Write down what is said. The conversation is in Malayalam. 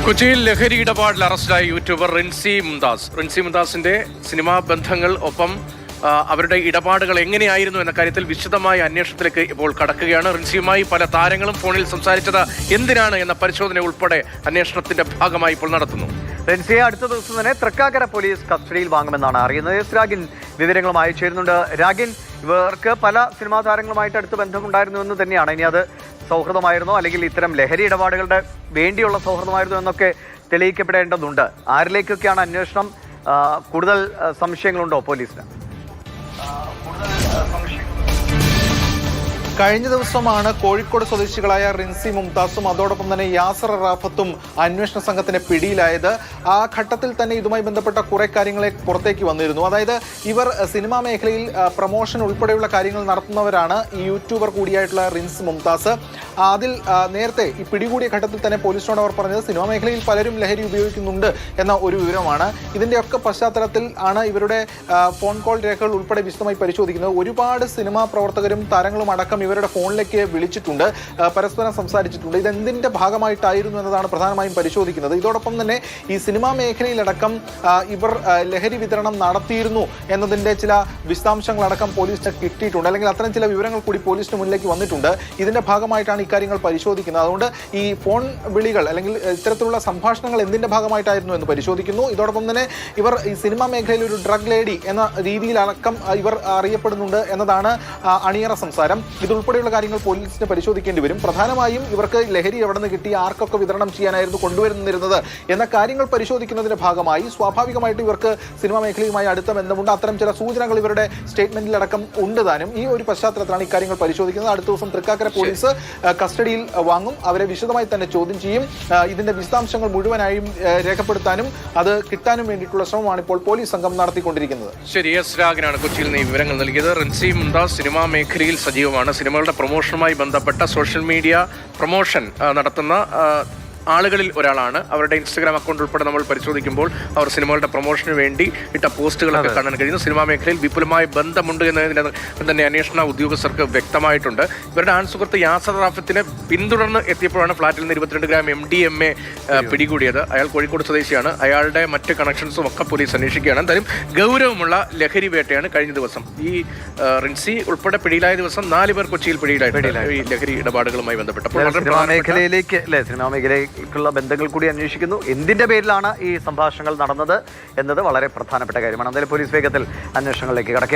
കൊച്ചിയിൽ ലഹരി ഇടപാടിൽ അറസ്റ്റിലായ യൂട്യൂബർ റിൻസി മുംതാസിന്റെ സിനിമാ ബന്ധങ്ങൾ ഒപ്പം അവരുടെ ഇടപാടുകൾ എങ്ങനെയായിരുന്നു എന്ന കാര്യത്തിൽ വിശദമായ അന്വേഷണത്തിലേക്ക് ഇപ്പോൾ കടക്കുകയാണ്. റിൻസിയുമായി പല താരങ്ങളും ഫോണിൽ സംസാരിച്ചത് എന്തിനാണ് എന്ന പരിശോധന ഉൾപ്പെടെ അന്വേഷണത്തിന്റെ ഭാഗമായി ഇപ്പോൾ നടത്തുന്നു. റിൻസിയെ അടുത്ത ദിവസം തന്നെ തൃക്കാക്കര പോലീസ് കസ്റ്റഡിയിൽ വാങ്ങുമെന്നാണ് അറിയുന്നത്. രാഗിൻ വിവരങ്ങളുമായി ചേരുന്നുണ്ട്. രാഗിൻ, ഇവർക്ക് പല സിനിമാ താരങ്ങളുമായിട്ട് അടുത്ത ബന്ധമുണ്ടായിരുന്നു എന്ന് തന്നെയാണ്. ഇനി അത് സൗഹൃദമായിരുന്നോ അല്ലെങ്കിൽ ഇത്തരം ലഹരി ഇടപാടുകളുടെ വേണ്ടിയുള്ള സൗഹൃദമായിരുന്നോ എന്നൊക്കെ തെളിയിക്കപ്പെടേണ്ടതുണ്ട്. ആരിലേക്കൊക്കെയാണ് അന്വേഷണം? കൂടുതൽ സംശയങ്ങളുണ്ടോ പോലീസിന്? കഴിഞ്ഞ ദിവസമാണ് കോഴിക്കോട് സ്വദേശികളായ റിൻസി മുംതാസും അതോടൊപ്പം തന്നെ യാസർ റാഫത്തും അന്വേഷണ സംഘത്തിന്റെ പിടിയിലായത്. ആ ഘട്ടത്തിൽ തന്നെ ഇതുമായി ബന്ധപ്പെട്ട കുറെ കാര്യങ്ങളെ പുറത്തേക്ക് വന്നിരുന്നു. അതായത് ഇവർ സിനിമാ മേഖലയിൽ പ്രൊമോഷൻ ഉൾപ്പെടെയുള്ള കാര്യങ്ങൾ നടത്തുന്നവരാണ്. ഈ യൂട്യൂബർ കൂടിയായിട്ടുള്ള റിൻസി മുംതാസ്. അതിൽ നേരത്തെ ഈ പിടികൂടിയ ഘട്ടത്തിൽ തന്നെ പോലീസിനോട് അവർ പറഞ്ഞത് സിനിമാ മേഖലയിൽ പലരും ലഹരി ഉപയോഗിക്കുന്നുണ്ട് എന്ന ഒരു വിവരമാണ്. ഇതിന്റെയൊക്കെ പശ്ചാത്തലത്തിൽ ആണ് ഇവരുടെ ഫോൺ കോൾ രേഖകൾ ഉൾപ്പെടെ വിശദമായി പരിശോധിക്കുന്നത്. ഒരുപാട് സിനിമാ പ്രവർത്തകരും താരങ്ങളും അടക്കം ഇവരുടെ ഫോണിലേക്ക് വിളിച്ചിട്ടുണ്ട്, പരസ്പരം സംസാരിച്ചിട്ടുണ്ട്. ഇതെന്തിന്റെ ഭാഗമായിട്ടായിരുന്നു എന്നതാണ് പ്രധാനമായും പരിശോധിക്കുന്നത്. ഇതോടൊപ്പം തന്നെ ഈ സിനിമാ മേഖലയിലടക്കം ഇവർ ലഹരി വിതരണം നടത്തിയിരുന്നു എന്നതിന്റെ ചില വിശദാംശങ്ങളടക്കം പോലീസിന് കിട്ടിയിട്ടുണ്ട്, അല്ലെങ്കിൽ അത്തരം ചില വിവരങ്ങൾ കൂടി പോലീസിന് മുന്നിലേക്ക് വന്നിട്ടുണ്ട്. ഇതിന്റെ ഭാഗമായിട്ടാണ് ഇക്കാര്യങ്ങൾ പരിശോധിക്കുന്നത്. അതുകൊണ്ട് ഈ ഫോൺ വിളികൾ അല്ലെങ്കിൽ ഇത്തരത്തിലുള്ള സംഭാഷണങ്ങൾ എന്തിന്റെ ഭാഗമായിട്ടായിരുന്നു എന്ന് പരിശോധിക്കുന്നു. ഇതോടൊപ്പം തന്നെ ഇവർ ഈ സിനിമാ മേഖലയിൽ ഒരു ഡ്രഗ് ലേഡി എന്ന രീതിയിലടക്കം ഇവർ അറിയപ്പെടുന്നുണ്ട് എന്നതാണ് അണിയറ സംസാരം. ഇതുൾപ്പെടെയുള്ള കാര്യങ്ങൾ പോലീസിന് പരിശോധിക്കേണ്ടി വരും. പ്രധാനമായും ഇവർക്ക് ലഹരി എവിടെ നിന്ന് കിട്ടി, ആർക്കൊക്കെ വിതരണം ചെയ്യാനായിരുന്നു കൊണ്ടുവരുന്നിരുന്നത് എന്ന കാര്യങ്ങൾ പരിശോധിക്കുന്നതിന്റെ ഭാഗമായി സ്വാഭാവികമായിട്ട് ഇവർക്ക് സിനിമാ മേഖലയുമായി അടുത്ത ബന്ധമുണ്ട്. അത്തരം ചില സൂചനകൾ ഇവരുടെ സ്റ്റേറ്റ്മെന്റിലടക്കം ഉണ്ട് താനും. ഈ ഒരു പശ്ചാത്തലത്തിലാണ് ഇക്കാര്യങ്ങൾ പരിശോധിക്കുന്നത്. അടുത്ത ദിവസം തൃക്കാക്കര പോലീസ് കസ്റ്റഡിയിൽ വാങ്ങും. അവരെ വിശദമായി തന്നെ ചോദ്യം ചെയ്യും. ഇതിന്റെ വിശദാംശങ്ങൾ മുഴുവനായും രേഖപ്പെടുത്താനും അത് കിട്ടാനും വേണ്ടിയിട്ടുള്ള ശ്രമമാണ് ഇപ്പോൾ പോലീസ് സംഘം നടത്തിക്കൊണ്ടിരിക്കുന്നത്. ശരി, എസ് രാഗനാണ് കൊച്ചിയിൽ നിന്ന് ഈ വിവരങ്ങൾ നൽകിയത്. റിൻസി മുംതാസ് സിനിമാ മേഖലയിൽ സജീവമാണ്. സിനിമകളുടെ പ്രൊമോഷനുമായി ബന്ധപ്പെട്ട സോഷ്യൽ മീഡിയ പ്രൊമോഷൻ നടത്തുന്ന ആളുകളിൽ ഒരാളാണ്. അവരുടെ ഇൻസ്റ്റഗ്രാം അക്കൗണ്ട് ഉൾപ്പെടെ നമ്മൾ പരിശോധിക്കുമ്പോൾ അവർ സിനിമകളുടെ പ്രൊമോഷന് വേണ്ടി ഇട്ട പോസ്റ്റുകളൊക്കെ കാണാൻ കഴിയുന്നു. സിനിമാ മേഖലയിൽ വിപുലമായ ബന്ധമുണ്ട് എന്നതിന് തന്നെ അന്വേഷണ ഉദ്യോഗസ്ഥർക്ക് വ്യക്തമായിട്ടുണ്ട്. ഇവരുടെ ആൺസുഹൃത്ത് യാസർ റാഫത്തിനെ പിന്തുടർന്ന് എത്തിയപ്പോഴാണ് ഫ്ളാറ്റിൽ നിന്ന് 22 ഗ്രാം MDMA പിടികൂടിയത്. അയാൾ കോഴിക്കോട് സ്വദേശിയാണ്. അയാളുടെ മറ്റ് കണക്ഷൻസും ഒക്കെ പോലീസ് അന്വേഷിക്കുകയാണ്. എന്തായാലും ഗൗരവമുള്ള ലഹരി വേട്ടയാണ് കഴിഞ്ഞ ദിവസം. ഈ റിൻസി ഉൾപ്പെടെ പിടിയിലായ ദിവസം 4 പേർ കൊച്ചിയിൽ പിടിയിലായിട്ടുണ്ട് ഈ ലഹരി ഇടപാടുകളുമായി ബന്ധപ്പെട്ടപ്പോൾ. സിനിമാ മേഖലയിലേക്കുള്ള ബന്ധങ്ങൾ കൂടി അന്വേഷിക്കുന്നു. എന്തിന്റെ പേരിലാണ് ഈ സംഭാഷണങ്ങൾ നടന്നത് എന്നത് വളരെ പ്രധാനപ്പെട്ട കാര്യമാണ്. എന്തായാലും പോലീസ് വേഗത്തിൽ അന്വേഷണങ്ങളിലേക്ക് കടക്കുകയാണ്.